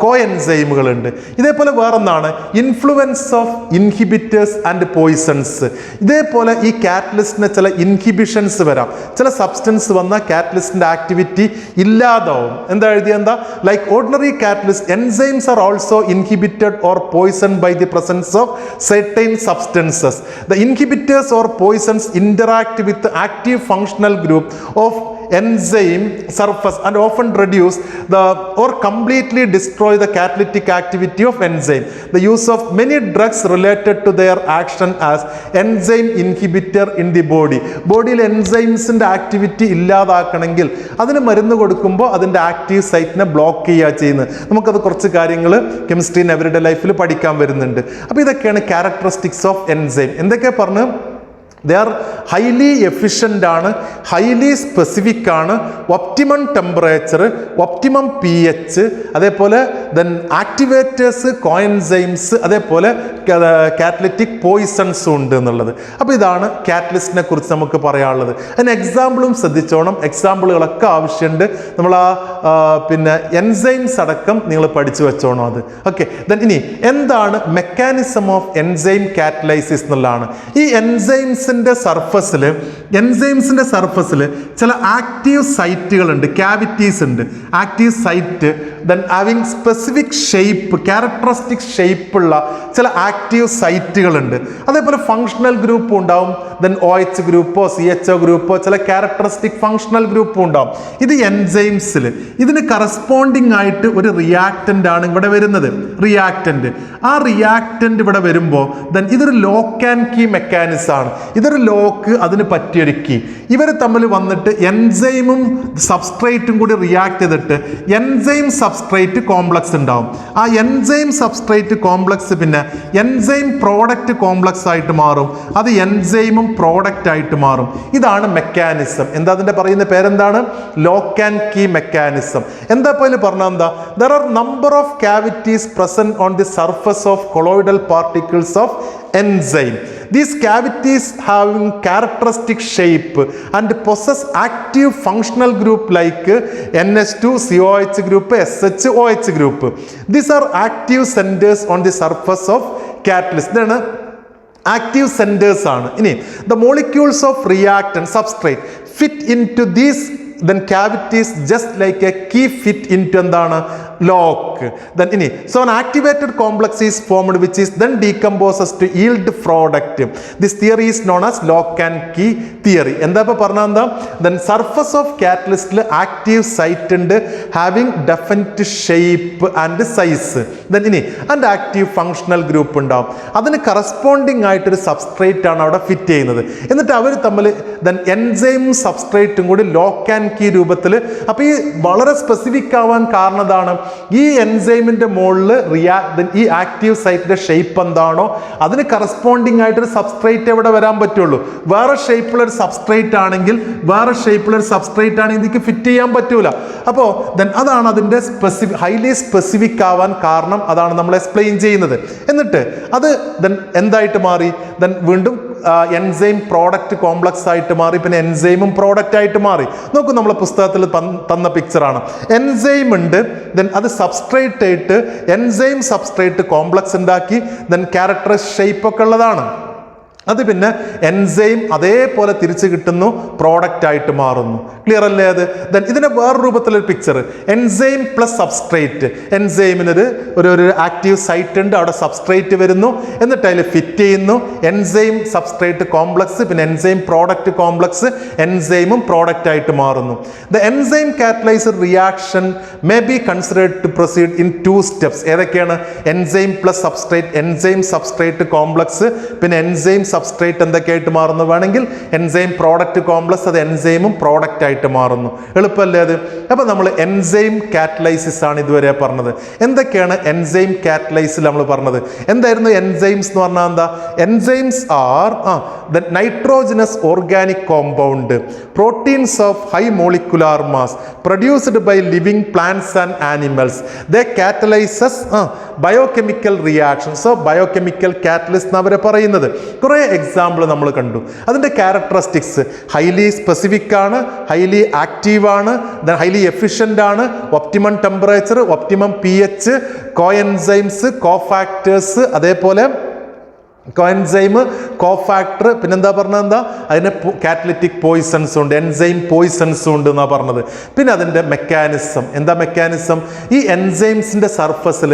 കോ എൻസൈമുകൾ ഉണ്ട്. ഇതേപോലെ വേറൊന്നാണ് influence of inhibitors and poisons. ഇതേപോലെ ഈ കാറ്റലിസ്റ്റിന് ചില ഇൻഹിബിഷൻസ് വരാം. ചില സബ്സ്റ്റൻസ് വന്നാൽ കാറ്റലിസ്റ്റിൻ്റെ ആക്ടിവിറ്റി ഇല്ലാതാവും. എന്താ എഴുതിയെന്താ? Like ordinary catalyst enzymes are also inhibited or poison by the presence of certain substances. The inhibitors or poisons interact with the active functional group of enzyme surface and often reduce the or completely destroy the catalytic activity of enzyme. The use of many drugs related to their action as enzyme inhibitor in the body. ബോഡിയിൽ എൻസൈംസിൻ്റെ activity ഇല്ലാതാക്കണമെങ്കിൽ അതിന് മരുന്ന് കൊടുക്കുമ്പോൾ അതിൻ്റെ active സൈറ്റിനെ block ചെയ്യുക ചെയ്യുന്നത്. നമുക്കത് കുറച്ച് കാര്യങ്ങൾ കെമിസ്ട്രി ഇൻ എവരിഡേ ലൈഫിൽ പഠിക്കാൻ വരുന്നുണ്ട്. അപ്പോൾ ഇതൊക്കെയാണ് ക്യാരക്ടറിസ്റ്റിക്സ് ഓഫ് എൻസൈം. എന്തൊക്കെ പറഞ്ഞു? ദേ ആർ ഹൈലി എഫിഷ്യൻ്റ് ആണ്, ഹൈലി സ്പെസിഫിക് ആണ്, optimum temperature, optimum P H, അതേപോലെ ദെൻ ആക്ടിവേറ്റേഴ്സ്, കോഎൻസൈംസ്, അതേപോലെ കാറ്റലിറ്റിക് പോയിസൺസും ഉണ്ട് എന്നുള്ളത്. അപ്പോൾ ഇതാണ് കാറ്റലിസ്റ്റിനെ കുറിച്ച് നമുക്ക് പറയാനുള്ളത്. അതിന് എക്സാമ്പിളും ശ്രദ്ധിച്ചോണം. എക്സാമ്പിളുകളൊക്കെ ആവശ്യമുണ്ട്. നമ്മൾ പിന്നെ എൻസൈംസ് അടക്കം നിങ്ങൾ പഠിച്ചു വെച്ചോണം അത്. ഓക്കെ, ദെൻ ഇനി എന്താണ് മെക്കാനിസം ഓഫ് എൻസൈം കാറ്റലൈസിസ് എന്നുള്ളതാണ്. ഈ എൻസൈംസിൻ്റെ സർഫസിൽ ചില ആക്റ്റീവ് സൈറ്റുകളുണ്ട്, ക്യാവിറ്റീസ് ഉണ്ട്, active site. Then having specific shape, characteristic ഷേപ്പുള്ള ചില ആക്റ്റീവ് സൈറ്റുകളുണ്ട്. അതേപോലെ ഫങ്ഷണൽ ഗ്രൂപ്പും ഉണ്ടാവും. ദെൻ OH ഗ്രൂപ്പോ CHO ഗ്രൂപ്പോ ചില ക്യാരക്ടറിസ്റ്റിക് ഫങ്ഷണൽ ഗ്രൂപ്പും ഉണ്ടാവും. ഇത് എൻസൈംസിൽ ഇതിന് കറസ്പോണ്ടിങ് ആയിട്ട് ഒരു റിയാക്റ്റൻ്റ് ആണ് ഇവിടെ വരുന്നത്. റിയാക്റ്റൻ്റ്, ആ റിയാക്റ്റൻ്റ് ഇവിടെ വരുമ്പോൾ ദെൻ ഇതൊരു ലോക്ക് ആൻഡ് കീ മെക്കാനിസം ആണ്. ഇതൊരു ലോക്ക്, അതിന് പറ്റിയൊരു കീ. ഇവർ തമ്മിൽ വന്നിട്ട് എൻസൈമും സബ്സ്ട്രേറ്റും കൂടി റിയാക്ട് ചെയ്തിട്ട് എൻസൈം സബ്സ്ട്രേറ്റ് കോംപ്ലക്സ് ഉണ്ടാവും. ആ എൻസൈം സബ്സ്ട്രേറ്റ് കോംപ്ലക്സ് പിന്നെ എൻസൈം പ്രോഡക്റ്റ് കോംപ്ലക്സ് ആയിട്ട് മാറും. അത് എൻസൈമും പ്രോഡക്റ്റ് ആയിട്ട് മാറും. ഇതാണ് മെക്കാനിസം. എന്താ അതിൻ്റെ പറയുന്ന പേരെന്താണ്? Lock and key mechanism. എന്താ ഇപ്പോൾ പറഞ്ഞാൽ എന്താ? There are number of cavities present on the surface of colloidal particles of enzyme. These cavities having characteristic shape and possess active functional group like NH2, COH group, SHOH group. These are active centers on the surface of catalyst. Then active centers ആണ്. ഇനി the molecules of reactant substrate fit into these then cavities just like a key fit into എന്താണ്? Lock. then ഇനി so an activated complex is formed which is then decomposes to yield product. This theory is known as lock and key theory. എന്താ ഇപ്പോൾ പറഞ്ഞാൽ എന്താ? then surface of catalystൽ active site ഉണ്ട്, having definite shape and size. then ഇനി and active functional group ഉണ്ടാവും. അതിന് corresponding ആയിട്ടൊരു substrate ആണ് അവിടെ ഫിറ്റ് ചെയ്യുന്നത്. എന്നിട്ട് അവർ തമ്മിൽ then എൻസൈമും സബ്സ്ട്രേറ്റും കൂടി ലോക്ക് ആൻഡ് കീ രൂപത്തിൽ. അപ്പോൾ ഈ വളരെ സ്പെസിഫിക് ആവാൻ കാരണം എന്താണ്? ഈ എൻസൈമിന്റെ മുകളിൽ ഈ ആക്റ്റീവ് സൈറ്റിന്റെ ഷേപ്പ് എന്താണോ അതിന് കറസ്പോണ്ടിങ് ആയിട്ടൊരു സബ്സ്ട്രേറ്റ് എവിടെ വരാൻ പറ്റുള്ളൂ. വേറെ ഷേപ്പിലുള്ള ഒരു സബ്സ്ട്രേറ്റ് ആണെങ്കിൽ ഇതിക്ക് ഫിറ്റ് ചെയ്യാൻ പറ്റൂല. അപ്പോൾ അതാണ് അതിന്റെ ഹൈലി സ്പെസിഫിക് ആവാൻ കാരണം. അതാണ് നമ്മൾ എക്സ്പ്ലെയിൻ ചെയ്യുന്നത്. എന്നിട്ട് അത് എന്തായിട്ട് മാറി? വീണ്ടും എൻസൈം പ്രോഡക്റ്റ് കോംപ്ലക്സ് ആയിട്ട് മാറി. പിന്നെ എൻസൈമും പ്രോഡക്റ്റ് ആയിട്ട് മാറി. നോക്കൂ, നമ്മളെ പുസ്തകത്തിൽ തന്ന പിക്ചറാണ്. എൻസൈം ഉണ്ട്, അത് സബ്സ്ട്രേറ്റ് ആയിട്ട് എൻസൈം സബ്സ്ട്രേറ്റ് കോംപ്ലക്സ് ഉണ്ടാക്കി ക്യാരക്ടറിസ്റ്റ് ഷേപ്പ് ഒക്കെ ഉള്ളതാണ്. അത് പിന്നെ എൻസൈം അതേപോലെ തിരിച്ചു കിട്ടുന്നു, പ്രോഡക്റ്റ് ആയിട്ട് മാറുന്നു. ക്ലിയർ അല്ലേ? അത് ഇതിന്റെ വേറെ രൂപത്തിലൊരു പിക്ചർ, എൻസൈം പ്ലസ് സബ്സ്ട്രേറ്റ്. എൻസൈമിനൊരു ഒരു ആക്റ്റീവ് സൈറ്റ് ഉണ്ട്, അവിടെ സബ്സ്ട്രേറ്റ് വരുന്നു, എന്നിട്ട് അതിൽ ഫിറ്റ് ചെയ്യുന്നു. എൻസൈം സബ്സ്ട്രേറ്റ് കോംപ്ലക്സ്, പിന്നെ എൻസൈം പ്രോഡക്റ്റ് കോംപ്ലക്സ്, എൻസൈമും പ്രോഡക്റ്റ് ആയിട്ട് മാറുന്നു. The enzyme catalyser reaction may be considered to proceed in 2 steps. ഏതൊക്കെയാണ്? Enzyme plus substrate, enzyme substrate complex, പിന്നെ എൻസൈം സബ്സ്ട്രേറ്റ് എന്തൊക്കെയായിട്ട് മാറുന്നു? വേണമെങ്കിൽ എൻസൈം പ്രോഡക്റ്റ് കോംപ്ലക്സ്, അത് എൻസൈമും പ്രോഡക്റ്റ് ആയിട്ട് മാറുന്നു. എളുപ്പമല്ലേ അത്? അപ്പൊ നമ്മൾ എൻസൈം കാറ്റലൈസിസ് ആണ് ഇതുവരെ പറഞ്ഞത്. എന്തൊക്കെയാണ് എൻസൈം കാറ്റലൈസിൽ നമ്മൾ പറഞ്ഞത്? എന്തായിരുന്നു എൻസൈംസ് എന്ന് പറഞ്ഞാൽ? എന്താ enzymes? Are nitrogenous organic compound proteins of high molecular mass produced by living plants and animals. They catalyses biochemical reaction. So biochemical catalyst എന്ന് അവരെ പറയുന്നത്. കുറേ എക്സാമ്പിൾ നമ്മൾ കണ്ടു. അതിൻ്റെ ക്യാരക്ടറിസ്റ്റിക്സ് ഹൈലി സ്പെസിഫിക് ആണ്, ഹൈലി ആക്റ്റീവ് ആണ്, ഹൈലി എഫിഷ്യൻ്റ് ആണ്, optimum temperature, optimum pH, coenzymes, cofactors, അതേപോലെ കോഎൻസൈം, കോഫാക്ടർ, പിന്നെന്താ പറഞ്ഞത്? എന്താ അതിന് കാറ്റലിറ്റിക് പോയിസൺസ് ഉണ്ട്, എൻസൈം പോയിസൺസ് ഉണ്ട് എന്നാണ് പറഞ്ഞത്. പിന്നെ അതിൻ്റെ മെക്കാനിസം. എന്താ മെക്കാനിസം? ഈ എൻസൈംസിൻ്റെ സർഫസിൽ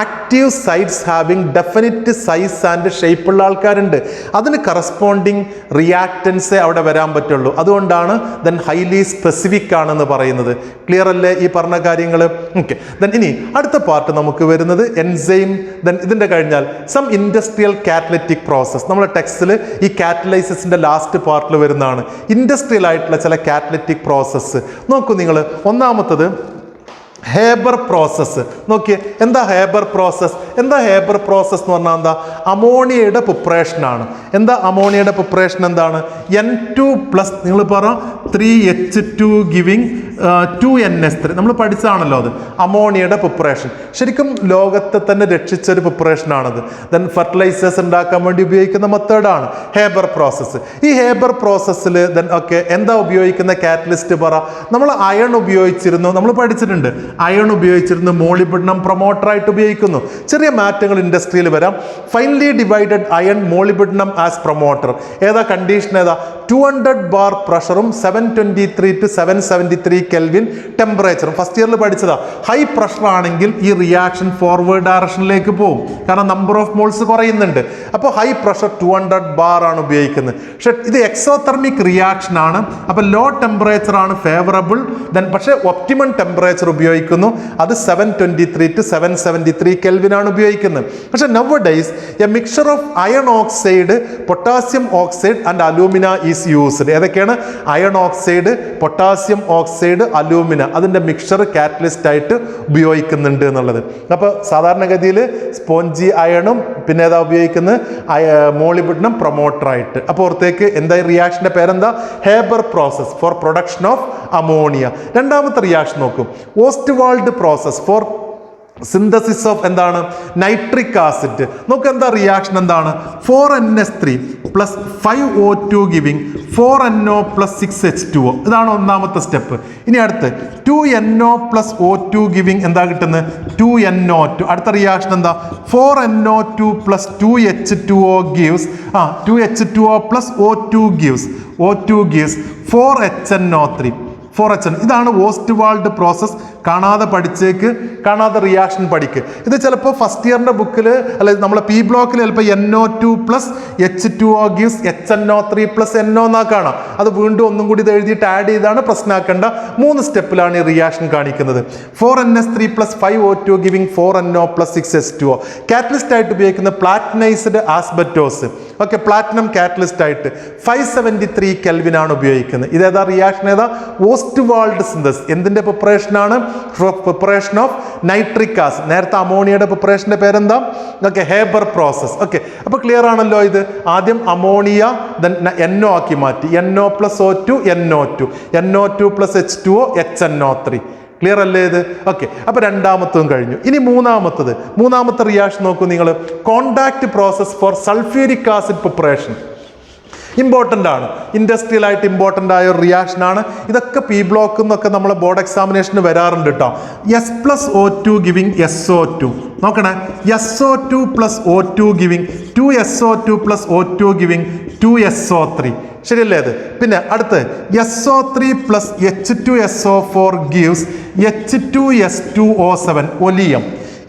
active sites having definite size and shape ഉള്ള ആൾക്കാരുണ്ട്. അതിന് കറസ്പോണ്ടിങ് റിയാക്റ്റൻസേ അവിടെ വരാൻ പറ്റുള്ളൂ. അതുകൊണ്ടാണ് ഹൈലി സ്പെസിഫിക് ആണെന്ന് പറയുന്നത്. ക്ലിയർ അല്ലേ ഈ പറഞ്ഞ കാര്യങ്ങൾ? ഓക്കെ. ഇനി അടുത്ത പാർട്ട് നമുക്ക് വരുന്നത് എൻസൈം. ഇതിൻ്റെ കഴിഞ്ഞാൽ സം ഇൻഡസ്ട്രിയൽ കാറ്റലിറ്റിക് പ്രോസസ്. നമ്മുടെ ടെക്സ്റ്റിൽ ഈ കാറ്റലൈസിന്റെ ലാസ്റ്റ് പാർട്ടിൽ വരുന്നതാണ് ഇൻഡസ്ട്രിയൽ ആയിട്ടുള്ള ചില കാറ്റലിറ്റിക് പ്രോസസ്സ്. നോക്കൂ നിങ്ങൾ, ഒന്നാമത്തത് ഹേബർ പ്രോസസ്സ്. നോക്കിയേ, എന്താ ഹേബർ പ്രോസസ്സ്? എന്താ ഹേബർ പ്രോസസ്സ് എന്ന് പറഞ്ഞാൽ എന്താ? അമോണിയയുടെ പ്രിപ്പറേഷനാണ്. എന്താ അമോണിയയുടെ പ്രിപ്പറേഷൻ? എന്താണ്? N2+, നിങ്ങൾ പറ 3H2 ഗിവിങ് 2NH3. നമ്മൾ പഠിച്ചതാണല്ലോ അത്, അമോണിയയുടെ പ്രിപ്പറേഷൻ. ശരിക്കും ലോകത്തെ തന്നെ രക്ഷിച്ചൊരു പ്രിപ്പറേഷനാണത്. ഫെർട്ടിലൈസേഴ്സ് ഉണ്ടാക്കാൻ വേണ്ടി ഉപയോഗിക്കുന്ന മെത്തേഡാണ് ഹേബർ പ്രോസസ്സ്. ഈ ഹേബർ പ്രോസസ്സിൽ എന്താ ഉപയോഗിക്കുന്ന കാറ്റലിസ്റ്റ് പറ? നമ്മൾ അയൺ ഉപയോഗിച്ചിരുന്നു, നമ്മൾ പഠിച്ചിട്ടുണ്ട്. അയൺ ഉപയോഗിച്ചിരുന്നു, മോളിബിഡനം പ്രൊമോട്ടറായിട്ട് ഉപയോഗിക്കുന്നു. ചെറിയ മാറ്റങ്ങൾ ഇൻഡസ്ട്രിയിൽ വരാം. Finely divided iron molybdenum as promoter. ഏതാ കണ്ടീഷൻ? ഏതാ? 200 ബാർ പ്രഷറും 723 to 773 കെൽവിൻ ടെമ്പറേച്ചറും. ഫസ്റ്റ് ഇയറിൽ പഠിച്ചതാ. ഹൈ പ്രഷർ ആണെങ്കിൽ ഈ റിയാക്ഷൻ ഫോർവേഡ് ഡയറക്ഷനിലേക്ക് പോകും, കാരണം നമ്പർ ഓഫ് മോൾസ് കുറയുന്നുണ്ട്. അപ്പോൾ ഹൈ പ്രഷർ 200 ബാർ ആണ് ഉപയോഗിക്കുന്നത്. പക്ഷെ ഇത് എക്സോതെർമിക് റിയാക്ഷൻ ആണ്, അപ്പോൾ ലോ ടെമ്പറേച്ചർ ആണ് ഫേവറബിൾ. പക്ഷേ ഒപ്റ്റിമം ടെമ്പറേച്ചർ ഉപയോഗിക്കുന്നു, അത് 723 to 773 കെൽവിൻ ആണ് ഉപയോഗിക്കുന്നത്. പക്ഷെ nowadays a mixture of iron oxide, potassium oxide and alumina is used. ഏതൊക്കെയാണ്? Iron oxide, potassium oxide, alumina. അതിൻ്റെ മിക്സ്ചർ കാറ്റലിസ്റ്റ് ആയിട്ട് ഉപയോഗിക്കുന്നുണ്ട് എന്നുള്ളത്. അപ്പോൾ സാധാരണഗതിയിൽ സ്പോഞ്ചി അയണും പിന്നെ ഏതാ ഉപയോഗിക്കുന്നത്? മോളിബിഡനം പ്രൊമോട്ടറായിട്ട്. അപ്പോൾ ഓർത്തേക്ക് എന്താ റിയാക്ഷൻ്റെ പേരെന്താ? Haber process for production of ammonia. രണ്ടാമത്തെ റിയാക്ഷൻ നോക്കും, Ostwald process for synthesis of എന്താണ്? Nitric acid. നോക്ക് എന്താ റിയാക്ഷൻ? എന്താണ്? 4NH3 plus 5O2 giving 4NO plus 6H2O. ഇതാണ് ഒന്നാമത്തെ സ്റ്റെപ്പ്. ഇനി അടുത്ത് 2NO plus O2 ഗിവിങ് എന്താ കിട്ടുന്നത്? 2NO2. അടുത്ത റിയാക്ഷൻ എന്താ? 4NO2 plus 2H2O gives 2H2O plus O2 gives 4HNO3. 4HN. ഇതാണ് ഓസ്റ്റ്വാൾഡ് പ്രോസസ്. കാണാതെ പഠിച്ചേക്ക്, കാണാതെ റിയാക്ഷൻ പഠിക്ക്. ഇത് ചിലപ്പോൾ ഫസ്റ്റ് ഇയറിൻ്റെ ബുക്കിൽ അല്ലെങ്കിൽ നമ്മളെ പി ബ്ലോക്കിൽ ചിലപ്പോൾ NO2 plus H2O gives HNO3 plus NO എന്നാ കാണാം. അത് വീണ്ടും ഒന്നും കൂടി ഇത് എഴുതിയിട്ട് ആഡ് ചെയ്താണ്, പ്രശ്നമാക്കേണ്ട. 3 സ്റ്റെപ്പിലാണ് ഈ റിയാക്ഷൻ കാണിക്കുന്നത്. 4NH3 plus 5O2 giving 4NO plus 6H2O. Catalyst ആയിട്ട് ഉപയോഗിക്കുന്ന പ്ലാറ്റിനൈസ്ഡ് ആസ്ബറ്റോസ്. ഓക്കെ, പ്ലാറ്റിനം കാറ്റലിസ്റ്റ് ആയിട്ട് 573 കെൽവിൻ ആണ് ഉപയോഗിക്കുന്നത്. ഇതേതാ റിയാക്ഷൻ? ഏതാ? Ostwald synthesis. എന്തിന്റെ പ്രിപ്പറേഷൻ ആണ്? Preparation of nitric acid. നേരത്തെ അമോണിയയുടെ പ്രിപ്പറേഷന്റെ പേരെന്താ? Okay, Haber process. ഓക്കെ, അപ്പൊ ക്ലിയർ ആണല്ലോ. ഇത് ആദ്യം അമോണിയ NO ആക്കി മാറ്റി, NO + O2 NO2, NO2 + H2O HNO3. Clear അല്ലേ ഇത്? ഓക്കെ, അപ്പൊ രണ്ടാമത്തതും കഴിഞ്ഞു. ഇനി മൂന്നാമത്തെ റിയാക്ഷൻ നോക്കൂ നിങ്ങൾ. Contact process four sulphuric acid preparation. Important ആണ്, ഇൻഡസ്ട്രിയൽ ആയിട്ട് ഇമ്പോർട്ടൻ്റ് ആയ ഒരു റിയാക്ഷൻ ആണ്. ഇതൊക്കെ പി ബ്ലോക്ക് എന്നൊക്കെ നമ്മളെ ബോർഡ് എക്സാമിനേഷന് വരാറുണ്ട് കേട്ടോ. S+O2 giving SO2. നോക്കണേ, SO2 + O2 giving 2SO2 + O2 giving 2SO3. ശരിയല്ലേ അത്? പിന്നെ അടുത്ത് SO3 + H2SO4 gives H2S2O7 oleum.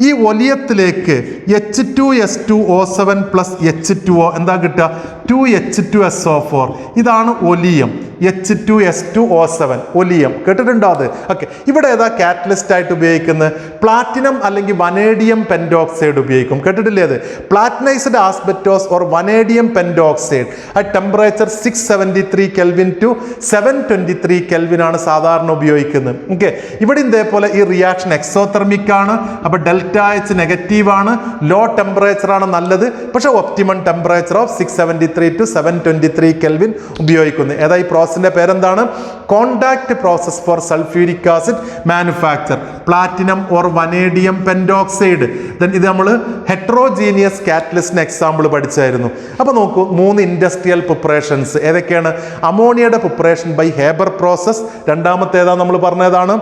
ഈ ഒലിയത്തിലേക്ക് H2S2O7 + H2O എന്താ കിട്ടുക? 2H2SO4. ഇതാണ് ഒലിയം. H2S2O7 oleum. കേട്ടിട്ടുണ്ടോ അത്? ഓക്കെ, ഇവിടെ ഏതാ കാറ്റലിസ്റ്റ് ആയിട്ട് ഉപയോഗിക്കുന്നത്? പ്ലാറ്റിനം അല്ലെങ്കിൽ വനേഡിയം പെൻഡോക്സൈഡ് ഉപയോഗിക്കും. കേട്ടിട്ടില്ലേ അത്? Platinised asbestos or vanadium pentoxide at temperature 673 Kelvin to 723 Kelvin ആണ് സാധാരണ ഉപയോഗിക്കുന്നത്. ഓക്കെ, ഇവിടെ ഇതേപോലെ ഈ റിയാക്ഷൻ എക്സോതെർമിക് ആണ്. അപ്പൊ ΔH നെഗറ്റീവ് ആണ്, ലോ ടെമ്പറേച്ചർ ആണ് നല്ലത്. പക്ഷെ optimum temperature of 673 to 723 Kelvin ഉപയോഗിക്കുന്നു. ഏതാ ഈ പ്രോസസിന്റെ പേരെന്താണ്? Contact process four sulphuric acid manufacture, platinum or vanadium pentoxide. Then ഇത് നമ്മൾ ഹെട്രോജീനിയസ് കാറ്റലിസ്റ്റിന് എക്സാമ്പിൾ പഠിച്ചായിരുന്നു. അപ്പൊ നോക്കൂ, 3 ഇൻഡസ്ട്രിയൽ പ്രിപ്പറേഷൻസ് ഏതൊക്കെയാണ്? അമോണിയയുടെ പ്രിപ്പറേഷൻ ബൈ ഹേബർ പ്രോസസ്. രണ്ടാമത്തെ ഏതാ നമ്മൾ പറഞ്ഞതാണ്?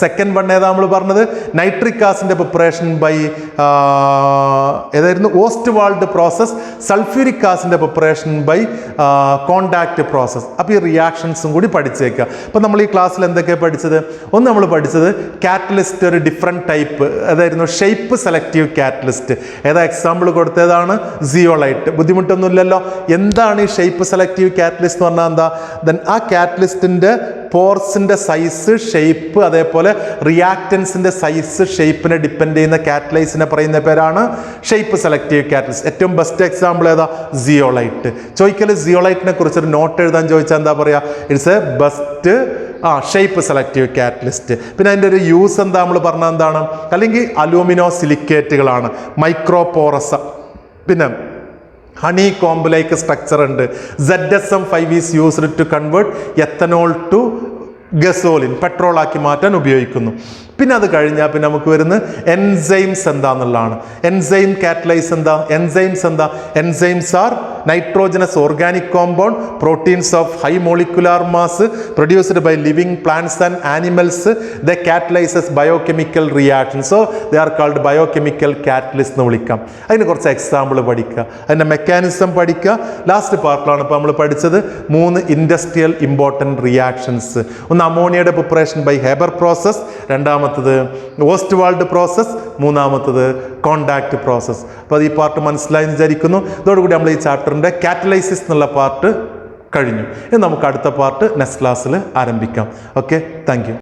സെക്കൻഡ് വൺ ഏതാ നമ്മൾ പറഞ്ഞത്? നൈട്രിക് ആസിഡിന്റെ പ്രിപ്പറേഷൻ ബൈ ഏതായിരുന്നു? Ostwald process. സൾഫ്യൂരിക് ആസിഡിന്റെ പ്രിപ്പറേഷൻ ബൈ കോണ്ടാക്ട് പ്രോസസ്. അപ്പോൾ ഈ റിയാക്ഷൻസും കൂടി പഠിച്ചേക്കുക. അപ്പോൾ നമ്മൾ ഈ ക്ലാസ്സിൽ എന്തൊക്കെയാണ് പഠിച്ചത്? ഒന്ന് നമ്മൾ പഠിച്ചത് കാറ്റലിസ്റ്റ് ഒരു ഡിഫറെൻറ്റ് ടൈപ്പ്, അതായിരുന്നു ഷേപ്പ് സെലക്റ്റീവ് കാറ്റലിസ്റ്റ്. ഏതാ എക്സാമ്പിൾ കൊടുത്തതാണ്? സിയോളൈറ്റ്. ബുദ്ധിമുട്ടൊന്നുമില്ലല്ലോ. എന്താണ് ഈ ഷേപ്പ് സെലക്റ്റീവ് കാറ്റലിസ്റ്റ് എന്ന് പറഞ്ഞാൽ എന്താ? ദെൻ ആ കാറ്റലിസ്റ്റിന്റെ പോർസിന്റെ സൈസ്, ഷേപ്പ്, അതേപോലെ റിയാക്റ്റൻസിന്റെ സൈസ്, ഷേപ്പിനെ ഡിപ്പെൻഡ് ചെയ്യുന്ന കാറ്റലൈസിനെ പറയുന്ന പേരാണ് ഷേപ്പ് സെലക്റ്റീവ് കാറ്റലിസ്റ്റ്. ഏറ്റവും ബെസ്റ്റ് എക്സാമ്പിൾ ഏതാ? സിയോളൈറ്റ്. ചോദിക്കല് സിയോളൈറ്റിനെ കുറിച്ചൊരു നോട്ട് എഴുതാൻ ചോദിച്ചാൽ എന്താ പറയാ? It's A best shape selective catalyst. പിന്നെ അതിൻ്റെ ഒരു യൂസ് എന്താ നമ്മൾ പറഞ്ഞാൽ എന്താണ്? അല്ലെങ്കിൽ അലൂമിനോ സിലിക്കേറ്റുകളാണ്, മൈക്രോപോറസ. പിന്നെ ഹണി കോംബ് ലൈക്ക് സ്ട്രക്ചർ ഉണ്ട്. ZSM5 is used to convert ethanol to gasoline, petrol ആക്കി മാറ്റാൻ ഉപയോഗിക്കുന്നു. പിന്നെ അത് കഴിഞ്ഞാൽ പിന്നെ നമുക്ക് വരുന്നത് എൻസൈംസ് എന്താന്നുള്ളതാണ്. എൻസൈം കാറ്റലൈസ് എന്താ? എൻസൈംസ് എന്താ? Enzymes are nitrogenous organic compound proteins of high molecular mass produced by living plants and animals. The catalyses biochemical reaction. So they are called biochemical catalyst എന്ന് വിളിക്കാം. അതിന് കുറച്ച് എക്സാമ്പിൾ പഠിക്കുക, അതിൻ്റെ mechanism പഠിക്കുക. Last പാർട്ടിലാണ് ഇപ്പോൾ നമ്മൾ പഠിച്ചത് 3 ഇൻഡസ്ട്രിയൽ ഇമ്പോർട്ടൻറ്റ് റിയാക്ഷൻസ്. ഒന്ന് അമോണിയയുടെ പ്രിപ്പറേഷൻ ബൈ ഹേബർ പ്രോസസ്, രണ്ടാമത്തത് ഓസ്റ്റ്വാൾഡ് പ്രോസസ്, മൂന്നാമത്തത് കോണ്ടാക്ട് പ്രോസസ്. അപ്പോൾ അത് ഈ പാർട്ട് മനസ്സിലായി വിചാരിക്കുന്നു. ഇതോടുകൂടി നമ്മൾ ഈ ചാപ്റ്ററിൻ്റെ കാറ്റലൈസിസ് എന്നുള്ള പാർട്ട് കഴിഞ്ഞു. ഇനി നമുക്ക് അടുത്ത പാർട്ട് നെക്സ്റ്റ് ക്ലാസ്സിൽ ആരംഭിക്കാം. Okay, thank you.